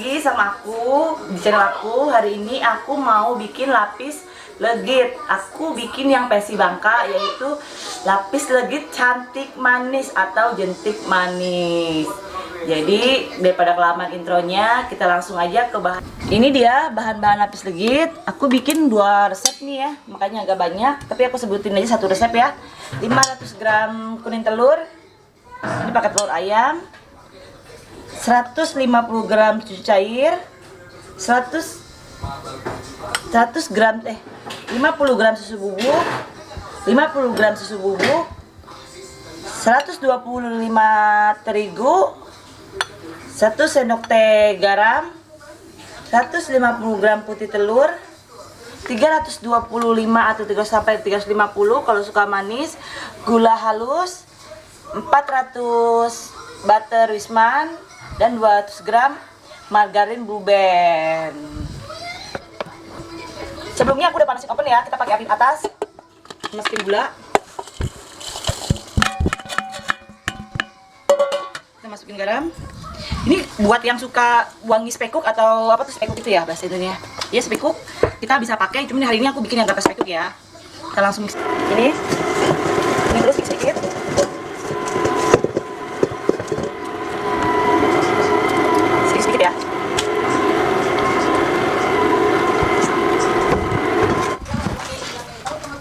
lagi sama aku di channel aku. Hari ini aku mau bikin lapis legit. Aku bikin yang versi Bangka, yaitu lapis legit cantik manis atau jentik manis. Jadi daripada kelamaan intronya, kita langsung aja ke bahan. Ini dia bahan-bahan lapis legit. Aku bikin 2 resep nih ya, makanya agak banyak. Tapi aku sebutin aja 1 resep ya. 500 gram kuning telur. Ini pakai telur ayam. 150 gram susu cair, 50 gram susu bubuk, 50 gram susu bubuk, 125 terigu, 1 sendok teh garam, 150 gram putih telur, 325 atau 350 kalau suka manis, gula halus, 400 butter Wisman, dan 200 gram margarin Blue Band. Sebelumnya aku udah panasin oven ya, kita pakai api atas. Masukin gula. Kita masukin garam. Ini buat yang suka wangi spekuk atau apa tuh spekuk itu ya bahasa Indonesia. Ya spekuk kita bisa pakai, cuman hari ini aku bikin yang tanpa spekuk ya. Kita langsung mix. Ini terus mix sedikit. Ya.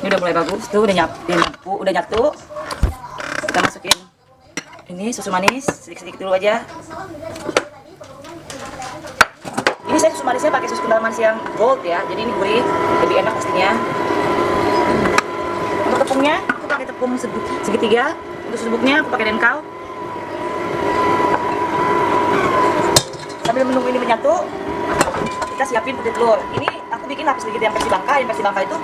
Ini udah mulai bagus tuh, udah nyatu. Kita masukin ini susu manis sedikit-sedikit dulu aja. Ini saya susu manisnya pakai susu kental manis yang gold ya, jadi ini gurih, lebih enak pastinya. Untuk tepungnya aku pakai tepung segitiga. Untuk susu bubuknya aku pakai Denkau. Sambil menunggu ini menyatu, kita siapin putih telur. Ini aku bikin lapis legit yang versi Bangka. Yang versi Bangka itu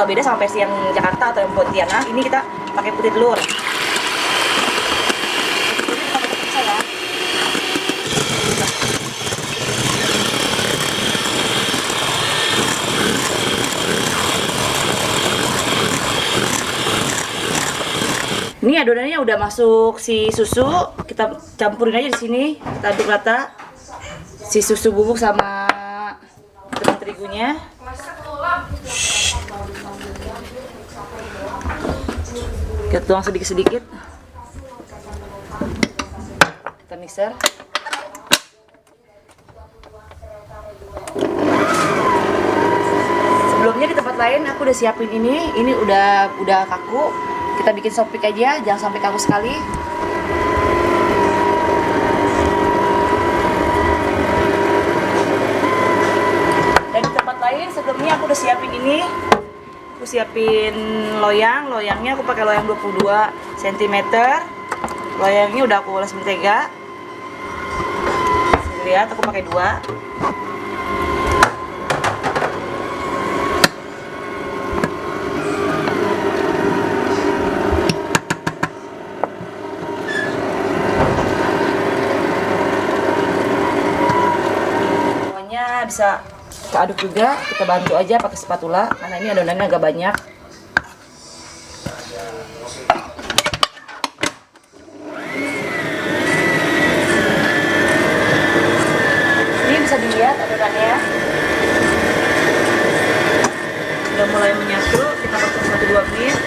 beda sama versi yang Jakarta atau yang Pontianak. Ini kita pakai putih telur. Ini adonannya udah masuk si susu, kita campurin aja di sini, kita aduk rata. Si susu bubuk sama tepung terigunya. Kita tuang sedikit-sedikit. Kita mixer. Sebelumnya di tempat lain aku udah siapin ini udah kaku. Kita bikin sopik aja, jangan sampai kaku sekali. Sebelumnya aku udah siapin ini. Aku siapin loyangnya aku pakai loyang 22 cm. Loyangnya udah aku oles mentega. Lihat aku pakai 2. Pokoknya bisa kita aduk juga, kita bantu aja pakai spatula karena ini adonannya agak banyak. Ini bisa dilihat adonannya udah mulai menyatu. Kita potong 1-2 menit.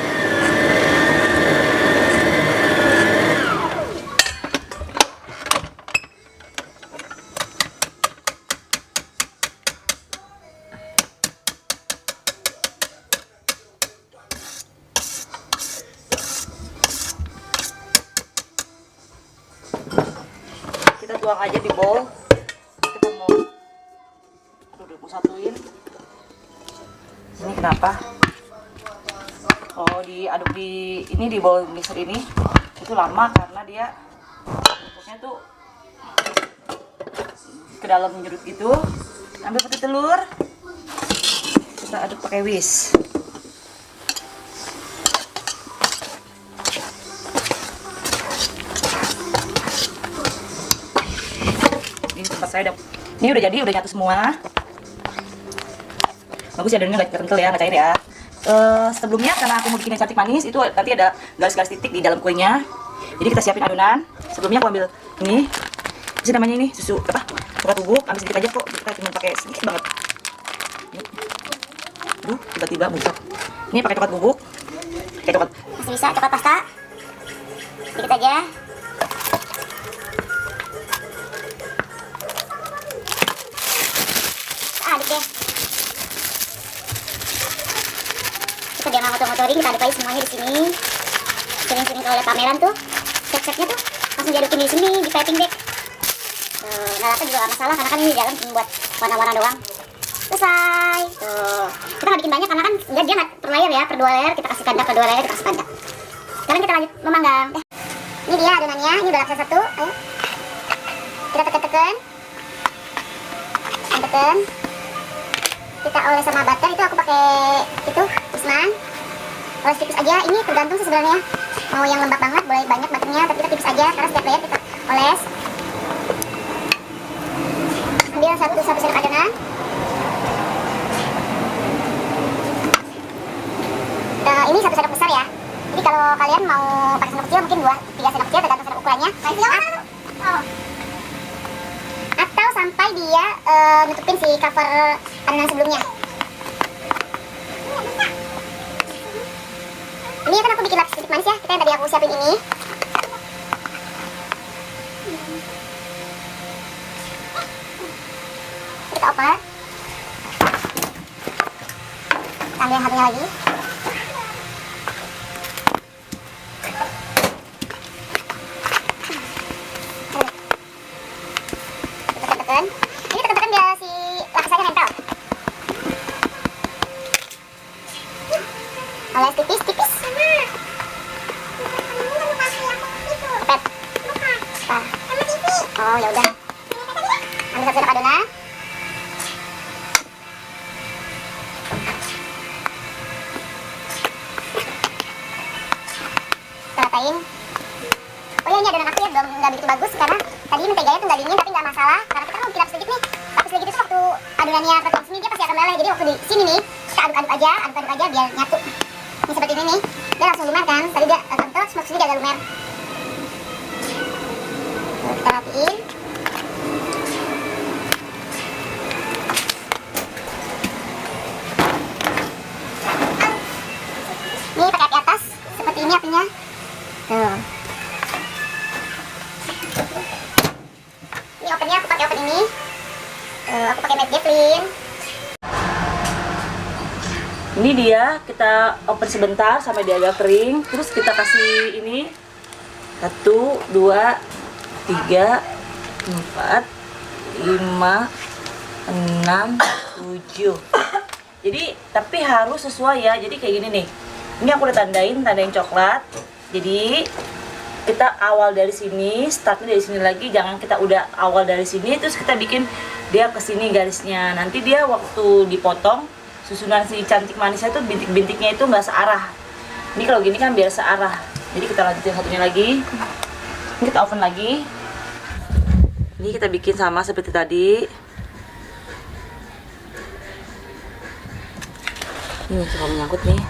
Kita tuang aja di bowl. Kita mau satuin. Ini kenapa? Oh, diaduk di bowl mixer ini itu lama karena dia bentuknya tuh ke dalam menyerut gitu. Ambil putih telur, kita aduk pakai whisk. Ini udah jadi, udah nyatu semua. Bagus ya, adonannya nggak kental ya, nggak cair ya. Sebelumnya karena aku mau bikin yang cantik manis, itu nanti ada garis-garis titik di dalam kuenya. Jadi kita siapin adonan. Sebelumnya aku ambil ini, apa sih namanya ini, susu apa? coklat bubuk, ambil sedikit aja kok, kita cuma pakai sedikit banget. Tiba-tiba busuk. Ini pakai coklat bubuk, pakai coklat. Masih bisa coklat pasta, sedikit aja. Aduk deh. Kita biar nggak motor-motorin, kita aduk aja semuanya di sini. Sering-sering kalau lihat pameran tuh, chef-chefnya tuh langsung diadukin di sini, di piping deh. Nggak rata juga nggak masalah, karena kan ini di dalam cuma buat warna-warna doang. Selesai. Tuh. Kita nggak bikin banyak karena kan dia nggak per layer ya, per 2 layer kita kasih kandak, per 2 layer kita kasih kandak. Sekarang kita lanjut memanggang. Ini dia adonannya, ini udah lapis satu. Ayo. Kita tekan-tekan. Tekan. Kita oles sama butter, itu aku pakai itu Isman. Oles tipis aja, ini tergantung sih sebenarnya. Mau yang lembab banget boleh banyak butternya, tapi kita tipis aja karena setiap layer kita oles. Ambil satu sendok adonan. Ini 1 sendok besar ya. Jadi kalau kalian mau pakai sendok kecil mungkin 2-3 sendok kecil tergantung sendok ukurannya. Atau sampai dia nutupin si cover adonan sebelumnya. Ini kan aku bikin lapis sedikit manis ya. Kita yang tadi aku siapin ini. Kita oper. Ambil yang satunya lagi. Ini tekan-tekan biar si lapisannya nempel. Oles tipis-tipis. Pet. Oh ya udah. Ambil 1 sendok adonan. Kita ratain. Oh ya, ini adonan aku ya belum nggak begitu bagus karena tadi menteganya tuh nggak dingin, tapi nggak masalah karena kita kan mau bikin lapis legit nih. Lapis legit itu waktu adonannya tertuang sini dia pasti akan meleleh. Jadi waktu di sini nih kita aduk-aduk aja biar nyatu. Ini seperti ini nih, dia langsung lumer kan. Tadi dia kental, semua sini dia agak lumer. Kita rapiin. Ini pakai api atas, seperti ini apinya. Tuh. Ini ovennya aku pakai oven ini. Aku pakai Matt Devlin. Ini dia, kita open sebentar sampai dia agak kering. Terus kita kasih ini 1, 2, 3, 4, 5, 6, 7. Jadi tapi harus sesuai ya. Jadi kayak gini nih. Ini aku udah tandain coklat. Jadi kita awal dari sini, startnya dari sini lagi. Jangan kita udah awal dari sini terus kita bikin dia ke sini garisnya. Nanti dia waktu dipotong susunan si cantik manisnya tuh bintik-bintiknya itu nggak searah. Ini kalau gini kan biar searah. Jadi kita lanjutin satunya lagi. Ini kita oven lagi. Ini kita bikin sama seperti tadi. Ini coba menyangkut nih.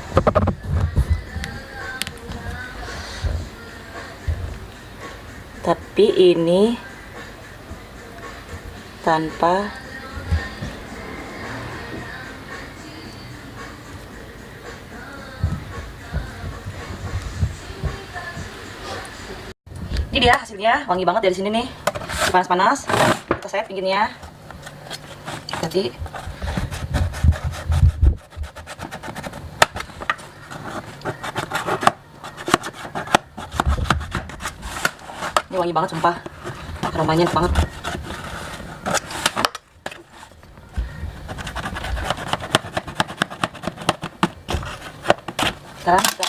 Tapi ini tanpa ini dia hasilnya, wangi banget dari sini nih. Panas-panas. Kita set pinggirnya. Tadi ini wangi banget sumpah. Aromanya enak banget. Sekarang kita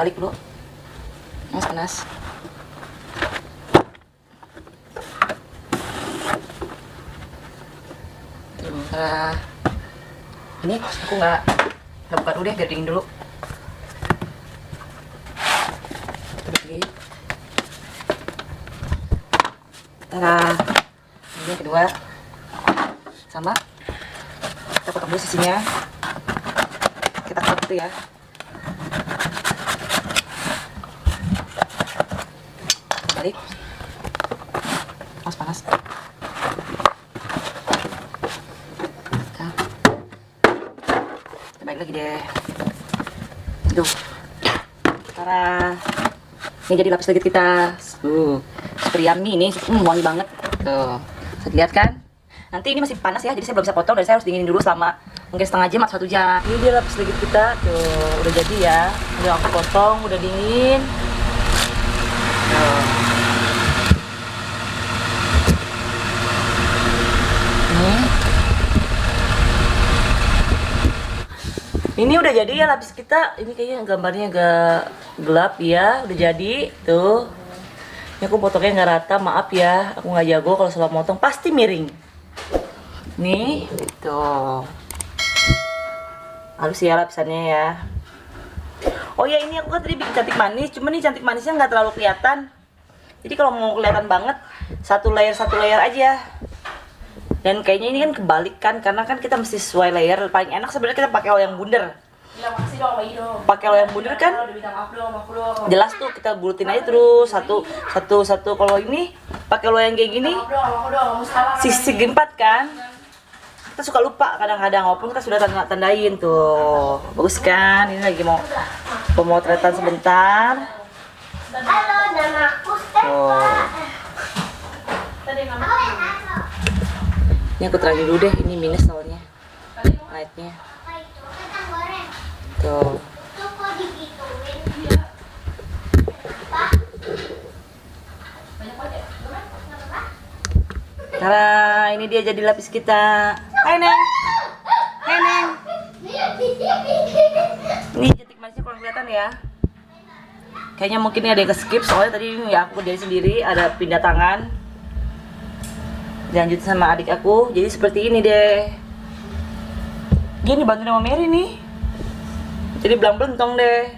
balik dulu. Panas. Nah, ini aku nggak buka dulu deh biar dingin dulu. Nah, ini yang kedua sama kita potong dulu sisinya, kita cut gitu ya. Balik panas. lagi deh. Tuh. Tara. Ini jadi lapis legit kita. Super yummy ini, wangi banget. Tuh. Bisa lihat kan? Nanti ini masih panas ya, jadi saya belum bisa potong dan saya harus dinginin dulu selama mungkin setengah jam atau 1 jam. Ini dia lapis legit kita. Tuh, udah jadi ya. Udah aku potong, udah dingin. Tuh. Ini udah jadi ya lapis kita. Ini kayaknya gambarnya agak gelap ya. Udah jadi tuh. Ini aku potongnya nggak rata, maaf ya. Aku nggak jago kalau salah motong, pasti miring. Nih, tuh. Halus ya lapisannya ya. Oh ya, ini aku kan tadi bikin cantik manis. Cuma nih cantik manisnya nggak terlalu kelihatan. Jadi kalau mau kelihatan banget, satu layer aja. Dan kayaknya ini kan kebalik kan, karena kan kita mesti sesuai layer. Paling enak sebenarnya kita pakai loyang bundar. Pakai loyang bundar kan jelas tuh, kita bulutin aja terus satu. Kalau ini pakai loyang kayak gini segi 4 kan, kita suka lupa kadang-kadang, walaupun kita sudah tandain tuh. Bagus kan? Ini lagi mau pemotretan sebentar. Halo, namaku Stella. Ini aku terangin dulu deh, ini minus soalnya lightnya. Tuh. Tara, ini dia jadi lapis kita. Hai Neng. Hai Neng. Ini cantik manisnya kurang kelihatan ya. Kayaknya mungkin ada yang ke-skip soalnya tadi ya aku kerjain sendiri, ada pindah tangan. Lanjut sama adik aku, jadi seperti ini deh. Gini bantuin sama Mary nih. Jadi belang-belentong deh.